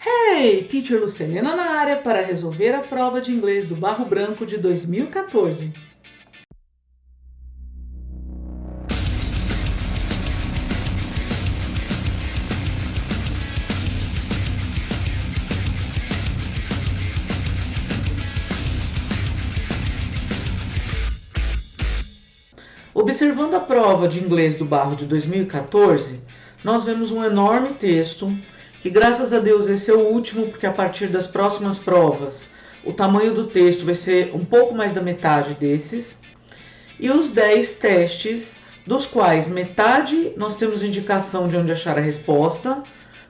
Hey, Teacher Lucelena na área para resolver a prova de inglês do Barro Branco de 2014. Observando a prova de inglês do Barro de 2014, nós vemos um enorme texto, que graças a Deus esse é o último, porque a partir das próximas provas o tamanho do texto vai ser um pouco mais da metade desses, e os 10 testes, dos quais metade nós temos indicação de onde achar a resposta,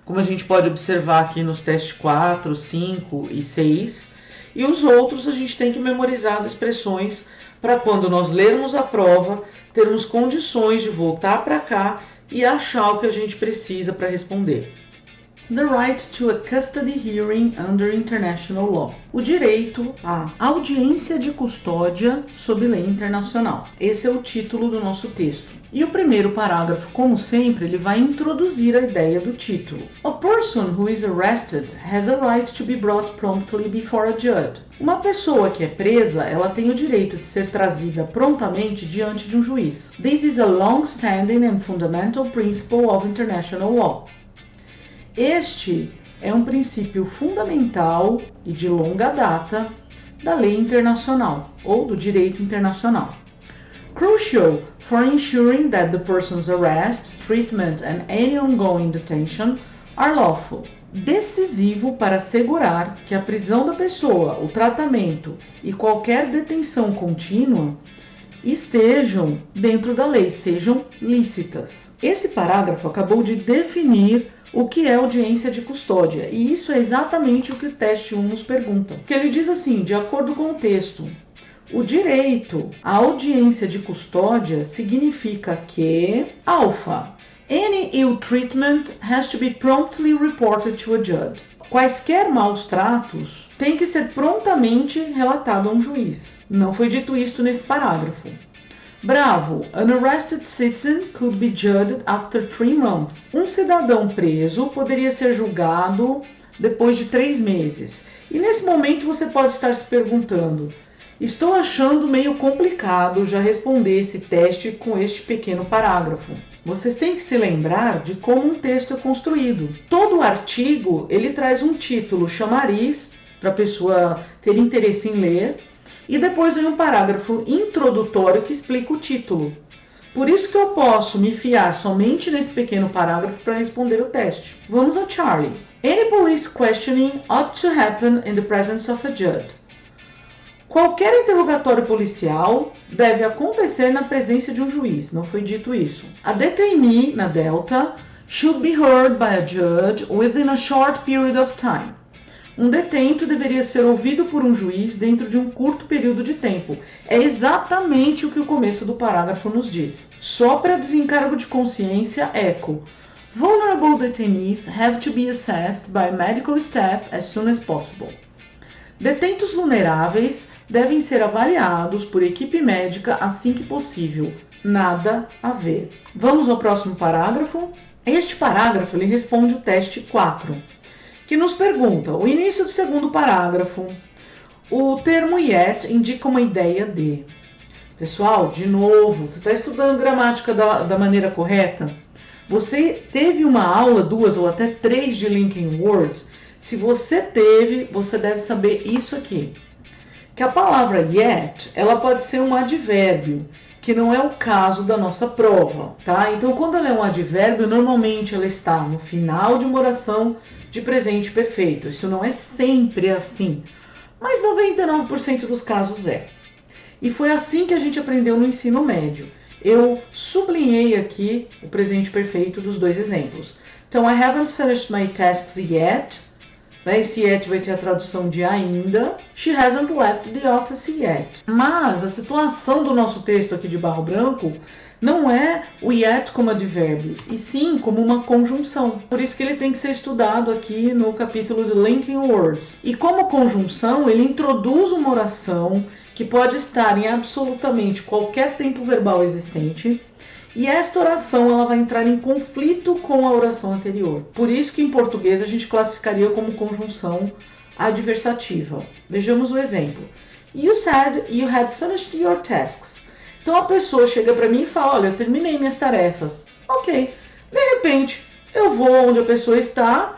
como a gente pode observar aqui nos testes 4, 5 e 6, e os outros a gente tem que memorizar as expressões para quando nós lermos a prova, termos condições de voltar para cá e achar o que a gente precisa para responder. The right to a custody hearing under international law. O direito à audiência de custódia sob lei internacional. Esse é o título do nosso texto. E o primeiro parágrafo, como sempre, ele vai introduzir a ideia do título. A person who is arrested has a right to be brought promptly before a judge. Uma pessoa que é presa, ela tem o direito de ser trazida prontamente diante de um juiz. This is a long-standing and fundamental principle of international law. Este é um princípio fundamental e de longa data da lei internacional ou do direito internacional. Crucial for ensuring that the person's arrest, treatment and any ongoing detention are lawful. Decisivo para assegurar que a prisão da pessoa, o tratamento e qualquer detenção contínua estejam dentro da lei, sejam lícitas. Esse parágrafo acabou de definir o que é audiência de custódia, e isso é exatamente o que o teste 1 nos pergunta. Que ele diz assim, de acordo com o texto, o direito à audiência de custódia significa que alfa, any ill treatment has to be promptly reported to a judge. Quaisquer maus tratos têm que ser prontamente relatado a um juiz. Não foi dito isto nesse parágrafo. Bravo, an arrested citizen could be judged after 3 months. Um cidadão preso poderia ser julgado depois de 3 meses. E nesse momento você pode estar se perguntando, estou achando meio complicado já responder esse teste com este pequeno parágrafo. Vocês têm que se lembrar de como um texto é construído. Todo artigo, ele traz um título, chamariz, para a pessoa ter interesse em ler, e depois vem um parágrafo introdutório que explica o título. Por isso que eu posso me fiar somente nesse pequeno parágrafo para responder o teste. Vamos a Charlie. Any police questioning ought to happen in the presence of a judge. Qualquer interrogatório policial deve acontecer na presença de um juiz. Não foi dito isso. A detainee, na Delta, should be heard by a judge within a short period of time. Um detento deveria ser ouvido por um juiz dentro de um curto período de tempo. É exatamente o que o começo do parágrafo nos diz. Só para desencargo de consciência, eco. Vulnerable detainees have to be assessed by medical staff as soon as possible. Detentos vulneráveis devem ser avaliados por equipe médica assim que possível. Nada a ver. Vamos ao próximo parágrafo. Este parágrafo ele responde o teste 4. Que nos pergunta, o início do segundo parágrafo, o termo yet indica uma ideia de. Pessoal, de novo, você está estudando gramática da maneira correta? Você teve uma aula, 2 ou até 3 de linking words? Se você teve, você deve saber isso aqui. Que a palavra yet, ela pode ser um advérbio, que não é o caso da nossa prova, tá? Então, quando ela é um advérbio, normalmente ela está no final de uma oração de presente perfeito. Isso não é sempre assim, mas 99% dos casos é. E foi assim que a gente aprendeu no ensino médio. Eu sublinhei aqui o presente perfeito dos 2 exemplos. Então, I haven't finished my tasks yet. Esse yet vai ter a tradução de ainda. She hasn't left the office yet. Mas a situação do nosso texto aqui de Barro Branco não é o yet como advérbio, e sim como uma conjunção. Por isso que ele tem que ser estudado aqui no capítulo de Linking Words. E como conjunção, ele introduz uma oração que pode estar em absolutamente qualquer tempo verbal existente E esta oração ela vai entrar em conflito com a oração anterior. Por isso que em português a gente classificaria como conjunção adversativa. Vejamos o exemplo. You said you had finished your tasks. Então a pessoa chega para mim e fala, olha, eu terminei minhas tarefas. Ok. De repente, eu vou onde a pessoa está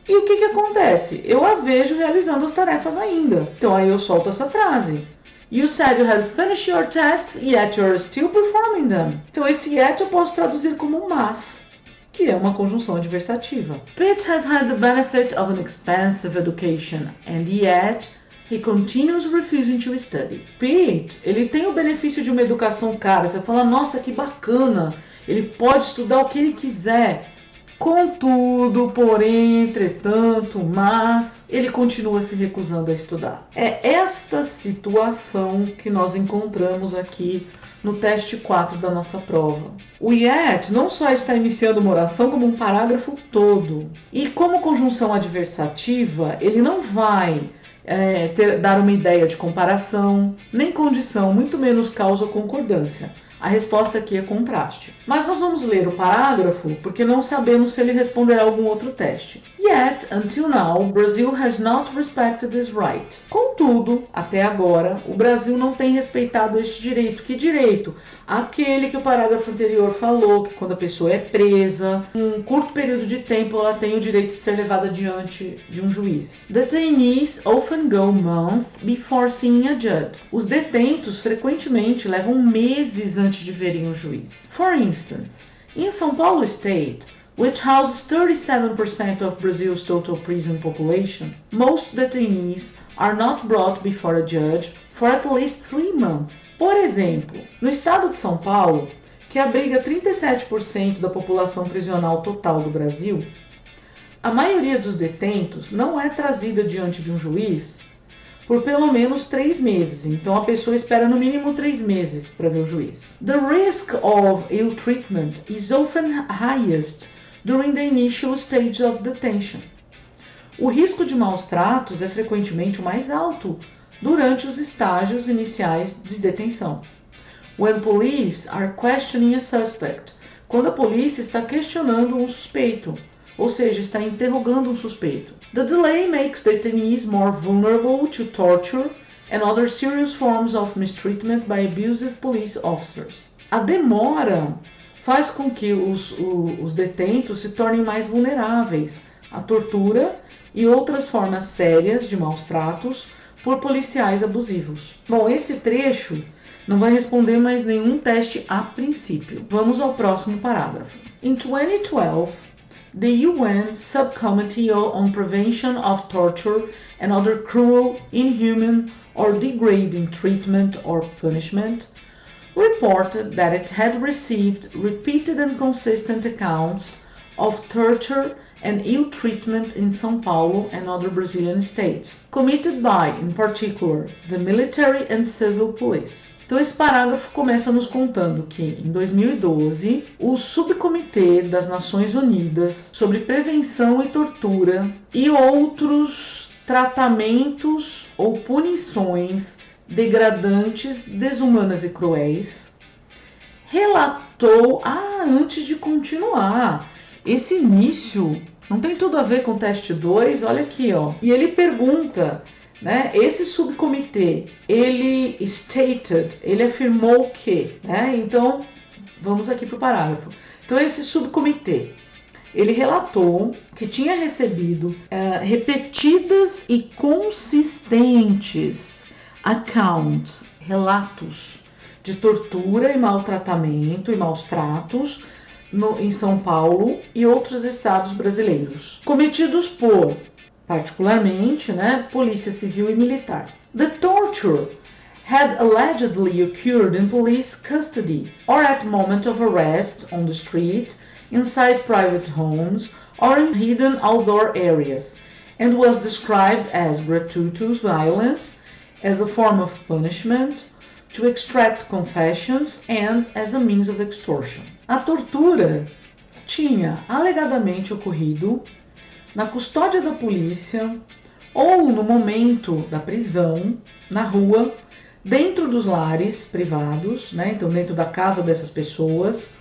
e o que acontece? Eu a vejo realizando as tarefas ainda. Então aí eu solto essa frase. You said you had finished your tasks, yet you're still performing them. Então esse yet eu posso traduzir como mas, que é uma conjunção adversativa. Pete has had the benefit of an expensive education, and yet he continues refusing to study. Pete, ele tem o benefício de uma educação cara. Você fala, nossa, que bacana. Ele pode estudar o que ele quiser. Contudo, porém, entretanto, mas ele continua se recusando a estudar. É esta situação que nós encontramos aqui no teste 4 da nossa prova. O yet não só está iniciando uma oração, como um parágrafo todo. E como conjunção adversativa, ele não vai dar uma ideia de comparação, nem condição, muito menos causa ou concordância. A resposta aqui é contraste. Mas nós vamos ler o parágrafo porque não sabemos se ele responderá a algum outro teste. Yet, until now, Brazil has not respected this right. Contudo, até agora, o Brasil não tem respeitado este direito. Que direito? Aquele que o parágrafo anterior falou, que quando a pessoa é presa, em um curto período de tempo ela tem o direito de ser levada diante de um juiz. Detainees often go months before seeing a judge. Os detentos frequentemente levam meses antes de verem um juiz. For instance, in São Paulo State, which houses 37% of Brazil's total prison population, most detainees are not brought before a judge for at least 3 months. Por exemplo, no estado de São Paulo, que abriga 37% da população prisional total do Brasil, a maioria dos detentos não é trazida diante de um juiz por pelo menos 3 meses. Então a pessoa espera no mínimo 3 meses para ver o juiz. The risk of ill treatment is often highest during the initial stage of detention. O risco de maus tratos é frequentemente o mais alto durante os estágios iniciais de detenção. When police are questioning a suspect, quando a polícia está questionando um suspeito, ou seja, está interrogando um suspeito. The delay makes detainees more vulnerable to torture and other serious forms of mistreatment by abusive police officers. A demora faz com que os detentos se tornem mais vulneráveis à tortura e outras formas sérias de maus tratos por policiais abusivos. Bom, esse trecho não vai responder mais nenhum teste a princípio. Vamos ao próximo parágrafo. In 2012, the UN Subcommittee on Prevention of Torture and Other Cruel, Inhuman or Degrading Treatment or Punishment reported that it had received repeated and consistent accounts of torture and ill treatment in São Paulo and other Brazilian states, committed by, in particular, the military and civil police. Então esse parágrafo começa nos contando que, em 2012, o Subcomitê das Nações Unidas sobre Prevenção e Tortura e outros tratamentos ou punições degradantes, desumanas e cruéis, relatou, antes de continuar, esse início não tem tudo a ver com o teste 2, olha aqui, ó. E ele pergunta, né, esse subcomitê, ele afirmou que, né, então, vamos aqui para o parágrafo. Então, esse subcomitê, ele relatou que tinha recebido repetidas e consistentes accounts, relatos de tortura e maltratamento e maus tratos em São Paulo e outros estados brasileiros, cometidos por, particularmente, né, polícia civil e militar. The torture had allegedly occurred in police custody or at moment of arrest on the street, inside private homes or in hidden outdoor areas, and was described as gratuitous violence, as a form of punishment, to extract confessions and as a means of extortion. A tortura tinha alegadamente ocorrido na custódia da polícia ou no momento da prisão, na rua, dentro dos lares privados, né? Então dentro da casa dessas pessoas,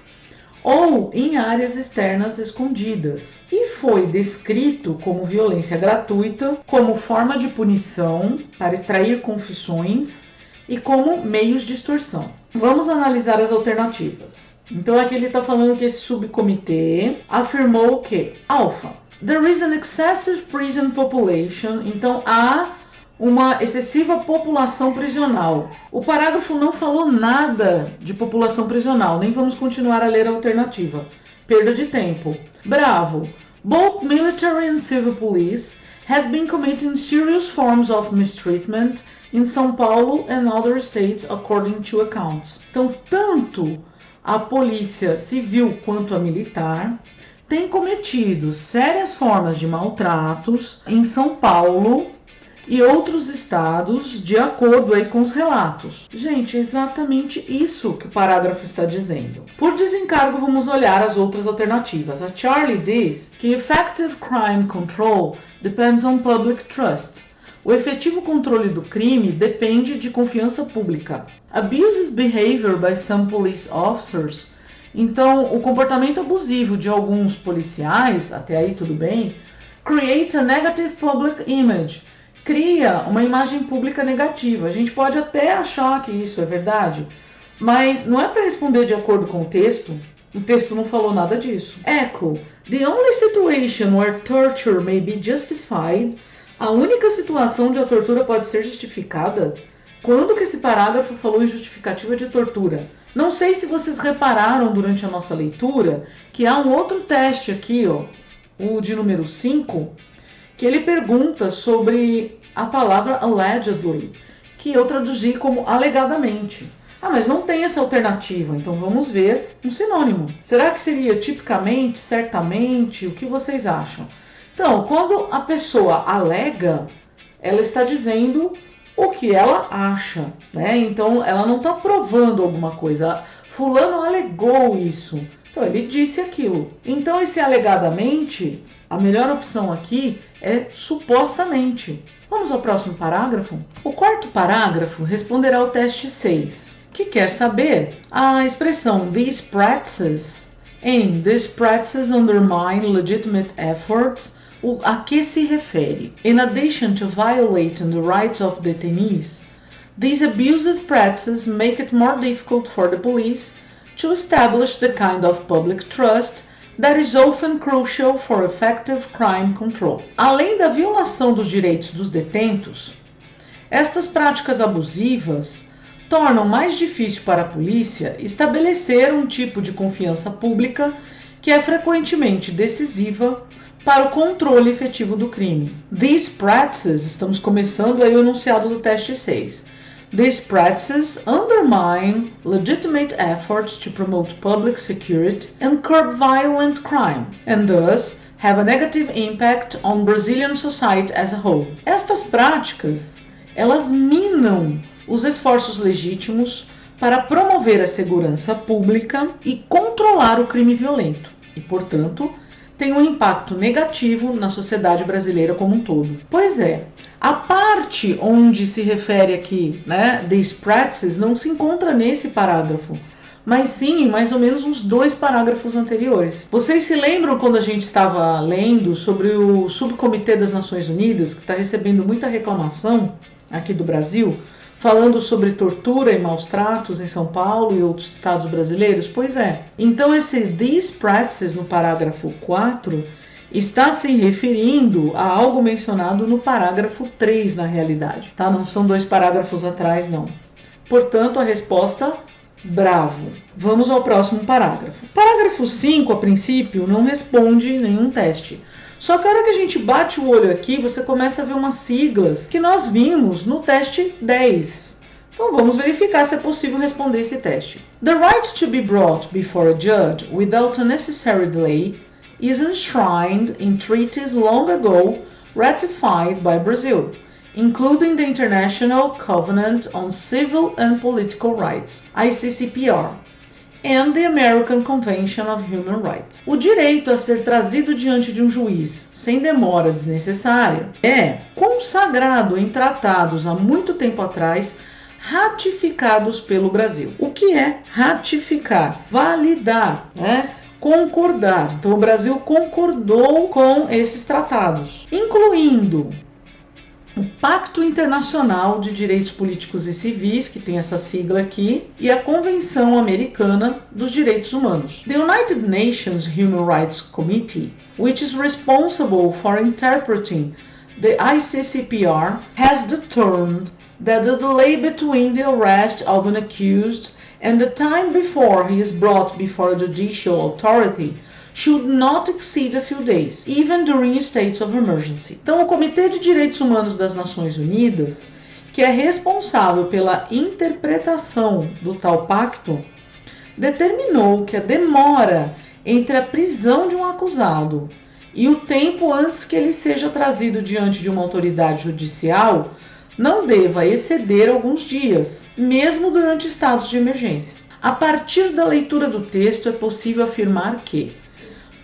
ou em áreas externas escondidas, e foi descrito como violência gratuita, como forma de punição para extrair confissões e como meios de extorsão. Vamos analisar as alternativas. Então aqui ele está falando que esse subcomitê afirmou que alfa, there is an excessive prison population, então há uma excessiva população prisional. O parágrafo não falou nada de população prisional, nem vamos continuar a ler a alternativa. Perda de tempo. Bravo. Both military and civil police has been committing serious forms of mistreatment in São Paulo and other states according to accounts. Então, tanto a polícia civil quanto a militar tem cometido sérias formas de maltratos em São Paulo e outros estados, de acordo aí com os relatos. Gente, é exatamente isso que o parágrafo está dizendo. Por desencargo, vamos olhar as outras alternativas. A Charlie diz que effective crime control depends on public trust. O efetivo controle do crime depende de confiança pública. Abusive behavior by some police officers. Então, o comportamento abusivo de alguns policiais, até aí tudo bem, create a negative public image. Cria uma imagem pública negativa. A gente pode até achar que isso é verdade, mas não é para responder de acordo com o texto. O texto não falou nada disso. Echo. The only situation where torture may be justified. A única situação onde a tortura pode ser justificada? Quando que esse parágrafo falou em justificativa de tortura? Não sei se vocês repararam durante a nossa leitura que há um outro teste aqui, ó, o de número 5, que ele pergunta sobre a palavra allegedly, que eu traduzi como alegadamente. Ah, mas não tem essa alternativa, então vamos ver um sinônimo. Será que seria tipicamente, certamente? O que vocês acham? Então, quando a pessoa alega, ela está dizendo o que ela acha, né? Então, ela não está provando alguma coisa. Fulano alegou isso. Então, ele disse aquilo. Então, esse alegadamente, a melhor opção aqui é supostamente. Vamos ao próximo parágrafo? O quarto parágrafo responderá ao teste 6, que quer saber a expressão these practices undermine legitimate efforts, a que se refere. In addition to violating the rights of detainees, these abusive practices make it more difficult for the police to establish the kind of public trust that is often crucial for effective crime control. Além da violação dos direitos dos detentos, estas práticas abusivas tornam mais difícil para a polícia estabelecer um tipo de confiança pública que é frequentemente decisiva para o controle efetivo do crime. These practices, estamos começando aí o enunciado do teste 6. These practices undermine legitimate efforts to promote public security and curb violent crime, and thus have a negative impact on Brazilian society as a whole. Estas práticas, elas minam os esforços legítimos para promover a segurança pública e controlar o crime violento, e, portanto, tem um impacto negativo na sociedade brasileira como um todo. Pois é, a parte onde se refere aqui, né, these practices, não se encontra nesse parágrafo, mas sim, mais ou menos uns 2 parágrafos anteriores. Vocês se lembram quando a gente estava lendo sobre o Subcomitê das Nações Unidas, que está recebendo muita reclamação aqui do Brasil, falando sobre tortura e maus tratos em São Paulo e outros estados brasileiros? Pois é. Então esse these practices no parágrafo 4 está se referindo a algo mencionado no parágrafo 3 na realidade, tá? Não são 2 parágrafos atrás, não. Portanto, a resposta, bravo. Vamos ao próximo parágrafo. Parágrafo 5, a princípio, não responde nenhum teste. Só que a hora que a gente bate o olho aqui, você começa a ver umas siglas que nós vimos no teste 10. Então vamos verificar se é possível responder esse teste. The right to be brought before a judge without a necessary delay is enshrined in treaties long ago ratified by Brazil, including the International Covenant on Civil and Political Rights, ICCPR, and the American Convention of Human Rights. O direito a ser trazido diante de um juiz sem demora desnecessária é consagrado em tratados há muito tempo atrás, ratificados pelo Brasil. O que é ratificar? Validar, né? Concordar. Então o Brasil concordou com esses tratados, incluindo o Pacto Internacional de Direitos Políticos e Civis, que tem essa sigla aqui, e a Convenção Americana dos Direitos Humanos. The United Nations Human Rights Committee, which is responsible for interpreting the ICCPR, has determined that the delay between the arrest of an accused and the time before he is brought before a judicial authority should not exceed a few days, even during states of emergency. Então, o Comitê de Direitos Humanos das Nações Unidas, que é responsável pela interpretação do tal pacto, determinou que a demora entre a prisão de um acusado e o tempo antes que ele seja trazido diante de uma autoridade judicial não deva exceder alguns dias, mesmo durante estados de emergência. A partir da leitura do texto, é possível afirmar que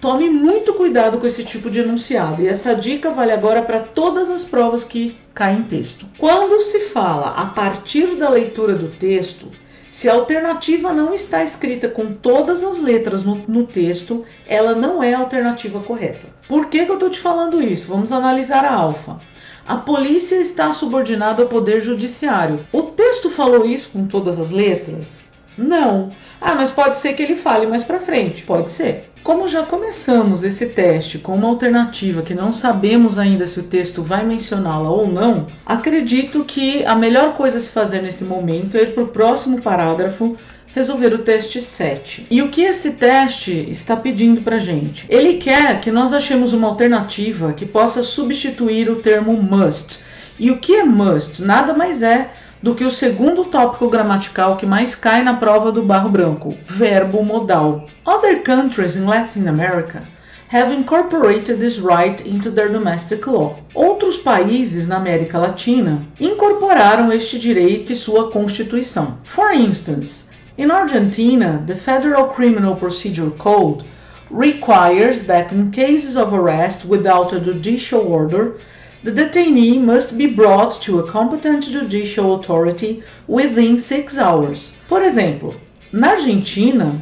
tome muito cuidado com esse tipo de enunciado, e essa dica vale agora para todas as provas que caem em texto. Quando se fala a partir da leitura do texto, se a alternativa não está escrita com todas as letras no texto, ela não é a alternativa correta. Por que eu estou te falando isso? Vamos analisar a alfa. A polícia está subordinada ao poder judiciário. O texto falou isso com todas as letras? Não. Mas pode ser que ele fale mais para frente. Pode ser. Como já começamos esse teste com uma alternativa que não sabemos ainda se o texto vai mencioná-la ou não, acredito que a melhor coisa a se fazer nesse momento é ir para o próximo parágrafo, resolver o teste 7. E o que esse teste está pedindo para a gente? Ele quer que nós achemos uma alternativa que possa substituir o termo must. E o que é must? Nada mais é do que o segundo tópico gramatical que mais cai na prova do barro branco, verbo modal. Other countries in Latin America have incorporated this right into their domestic law. Outros países na América Latina incorporaram este direito em sua Constituição. For instance, in Argentina, the Federal Criminal Procedure Code requires that in cases of arrest without a judicial order, the detainee must be brought to a competent judicial authority within 6 hours. Por exemplo, na Argentina,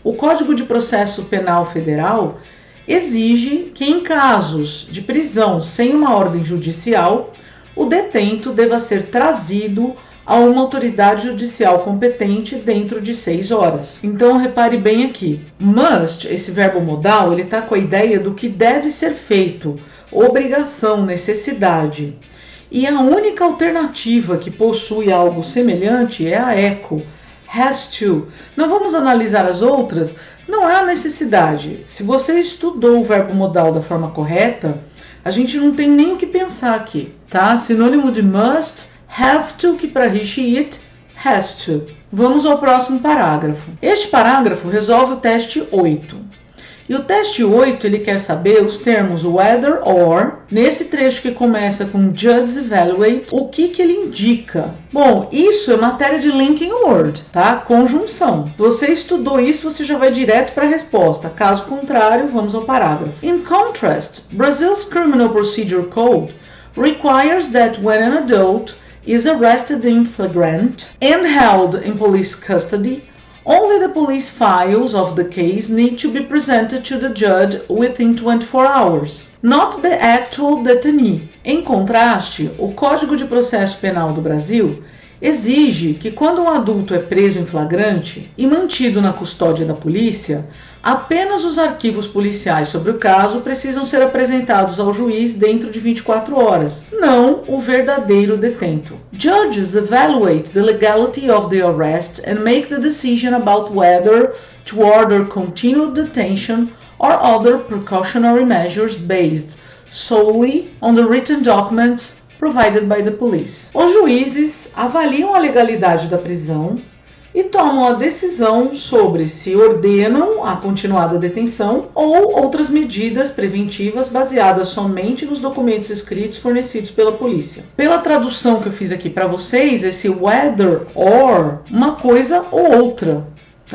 o Código de Processo Penal Federal exige que em casos de prisão sem uma ordem judicial, o detento deva ser trazido a uma autoridade judicial competente dentro de 6 horas. Então repare bem aqui, must, esse verbo modal, ele está com a ideia do que deve ser feito, obrigação, necessidade. E a única alternativa que possui algo semelhante é a eco, has to. Não vamos analisar as outras, não há necessidade. Se você estudou o verbo modal da forma correta, a gente não tem nem o que pensar aqui, tá? Sinônimo de must, have to, que para he, it, has to. Vamos ao próximo parágrafo. Este parágrafo resolve o teste 8. E o teste 8, ele quer saber os termos whether or, nesse trecho que começa com judge evaluate, o que ele indica? Bom, isso é matéria de linking word, tá? Conjunção. Se você estudou isso, você já vai direto para a resposta. Caso contrário, vamos ao parágrafo. In contrast, Brazil's Criminal Procedure Code requires that when an adult is arrested in flagrant and held in police custody, only the police files of the case need to be presented to the judge within 24 hours, not the actual detainee. Em contraste, o Código de Processo Penal do Brasil exige que quando um adulto é preso em flagrante e mantido na custódia da polícia, apenas os arquivos policiais sobre o caso precisam ser apresentados ao juiz dentro de 24 horas, não o verdadeiro detento. Judges evaluate the legality of the arrest and make the decision about whether to order continued detention or other precautionary measures based solely on the written documents provided by the police. Os juízes avaliam a legalidade da prisão e tomam a decisão sobre se ordenam a continuada detenção ou outras medidas preventivas baseadas somente nos documentos escritos fornecidos pela polícia. Pela tradução que eu fiz aqui para vocês, esse whether or, uma coisa ou outra.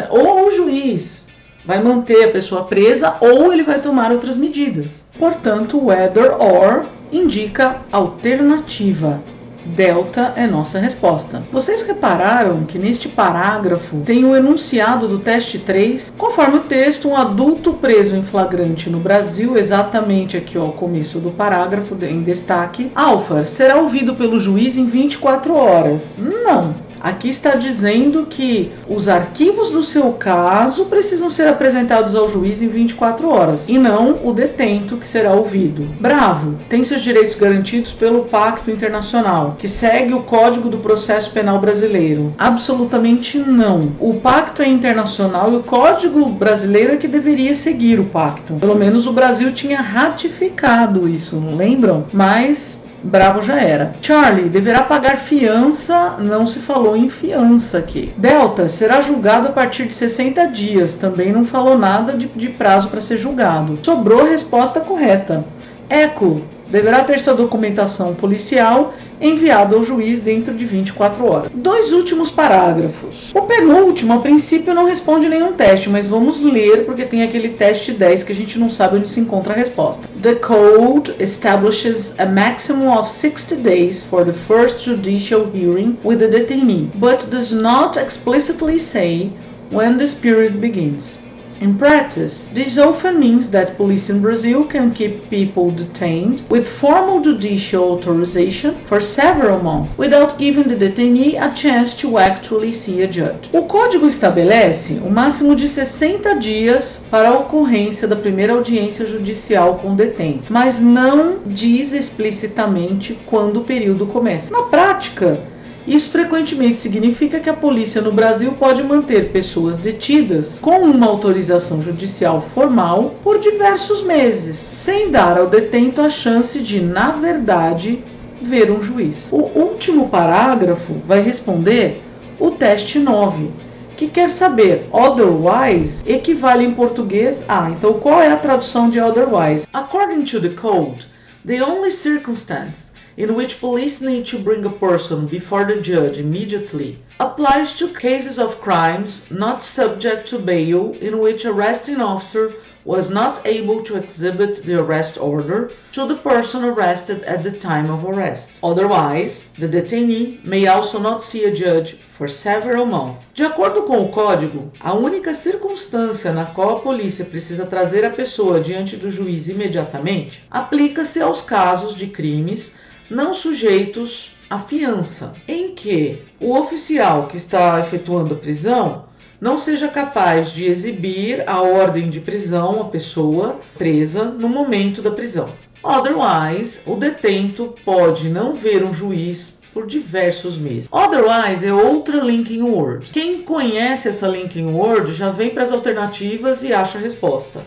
Ou o juiz vai manter a pessoa presa ou ele vai tomar outras medidas. Portanto, whether or indica alternativa. Delta é nossa resposta. Vocês repararam que neste parágrafo tem o enunciado do teste 3? Conforme o texto, um adulto preso em flagrante no Brasil, exatamente aqui ao começo do parágrafo, em destaque, Alfa, será ouvido pelo juiz em 24 horas. Não. Aqui está dizendo que os arquivos do seu caso precisam ser apresentados ao juiz em 24 horas, e não o detento que será ouvido. Bravo, tem seus direitos garantidos pelo Pacto Internacional, que segue o Código do Processo Penal Brasileiro. Absolutamente não. O Pacto é internacional e o Código Brasileiro é que deveria seguir o Pacto. Pelo menos o Brasil tinha ratificado isso, não lembram? Mas bravo já era. Charlie deverá pagar fiança, não se falou em fiança aqui. Delta será julgado a partir de 60 dias, também não falou nada de prazo para ser julgado. Sobrou a resposta correta. Echo deverá ter sua documentação policial enviada ao juiz dentro de 24 horas. 2 últimos parágrafos. O penúltimo, a princípio, não responde nenhum teste, mas vamos ler porque tem aquele teste 10 que a gente não sabe onde se encontra a resposta. The code establishes a maximum of 60 days for the first judicial hearing with the detainee, but does not explicitly say when this period begins. In practice, this often means that police in Brazil can keep people detained with formal judicial authorization for several months without giving the detainee a chance to actually see a judge. O código estabelece o máximo de 60 dias para a ocorrência da primeira audiência judicial com o detento, mas não diz explicitamente quando o período começa. Na prática, isso frequentemente significa que a polícia no Brasil pode manter pessoas detidas com uma autorização judicial formal por diversos meses, sem dar ao detento a chance de, na verdade, ver um juiz. O último parágrafo vai responder o teste 9, que quer saber otherwise equivale em português a. Então, qual é a tradução de otherwise? According to the code, the only circumstance in which police need to bring a person before the judge immediately applies to cases of crimes not subject to bail in which arresting officer was not able to exhibit the arrest order to the person arrested at the time of arrest. Otherwise, the detainee may also not see a judge for several months. De acordo com o código, a única circunstância na qual a polícia precisa trazer a pessoa diante do juiz imediatamente aplica-se aos casos de crimes não sujeitos à fiança, em que o oficial que está efetuando a prisão não seja capaz de exibir a ordem de prisão à pessoa presa no momento da prisão. Otherwise, o detento pode não ver um juiz por diversos meses. Otherwise é outra linking word. Quem conhece essa linking word já vem para as alternativas e acha a resposta.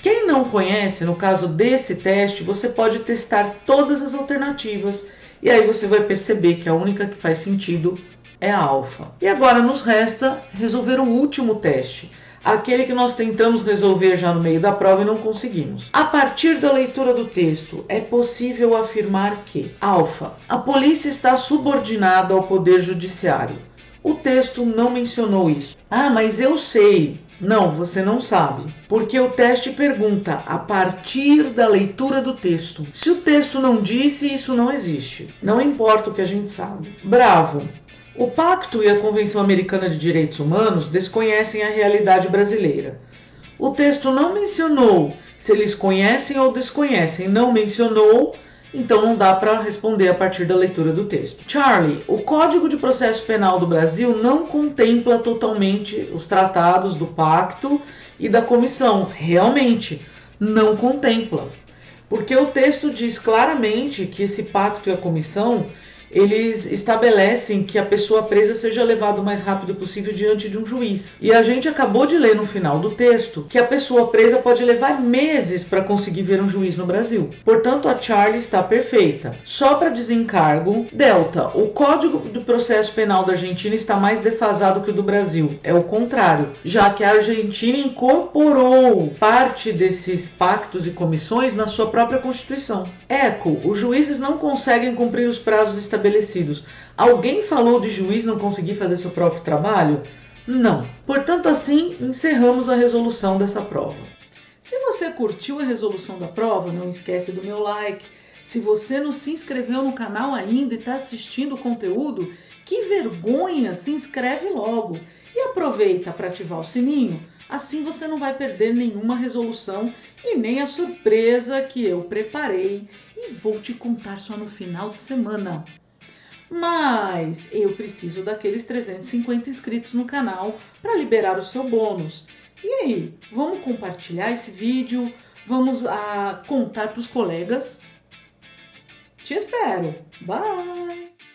Quem não conhece, no caso desse teste, você pode testar todas as alternativas e aí você vai perceber que a única que faz sentido é a alfa. E agora nos resta resolver o último teste, aquele que nós tentamos resolver já no meio da prova e não conseguimos. A partir da leitura do texto, é possível afirmar que alfa, a polícia está subordinada ao poder judiciário. O texto não mencionou isso. Ah, mas eu sei. Não, você não sabe, porque o teste pergunta a partir da leitura do texto. Se o texto não disse, isso não existe. Não importa o que a gente sabe. Bravo! O Pacto e a Convenção Americana de Direitos Humanos desconhecem a realidade brasileira. O texto não mencionou se eles conhecem ou desconhecem. Não mencionou, então não dá para responder a partir da leitura do texto. Charlie, o Código de Processo Penal do Brasil não contempla totalmente os tratados do Pacto e da Comissão. Realmente, não contempla. Porque o texto diz claramente que esse Pacto e a Comissão, eles estabelecem que a pessoa presa seja levada o mais rápido possível diante de um juiz. E a gente acabou de ler no final do texto que a pessoa presa pode levar meses para conseguir ver um juiz no Brasil. Portanto, a Charlie está perfeita. Só para desencargo, Delta, o Código do Processo Penal da Argentina está mais defasado que o do Brasil. É o contrário, já que a Argentina incorporou parte desses pactos e comissões na sua própria Constituição. Eco, os juízes não conseguem cumprir os prazos estabelecidos. Alguém falou de juiz não conseguir fazer seu próprio trabalho? Não. Portanto, assim, encerramos a resolução dessa prova. Se você curtiu a resolução da prova, não esquece do meu like. Se você não se inscreveu no canal ainda e está assistindo o conteúdo, que vergonha, se inscreve logo e aproveita para ativar o sininho, assim você não vai perder nenhuma resolução e nem a surpresa que eu preparei e vou te contar só no final de semana. Mas eu preciso daqueles 350 inscritos no canal para liberar o seu bônus. E aí, vamos compartilhar esse vídeo? Vamos contar para os colegas? Te espero. Bye!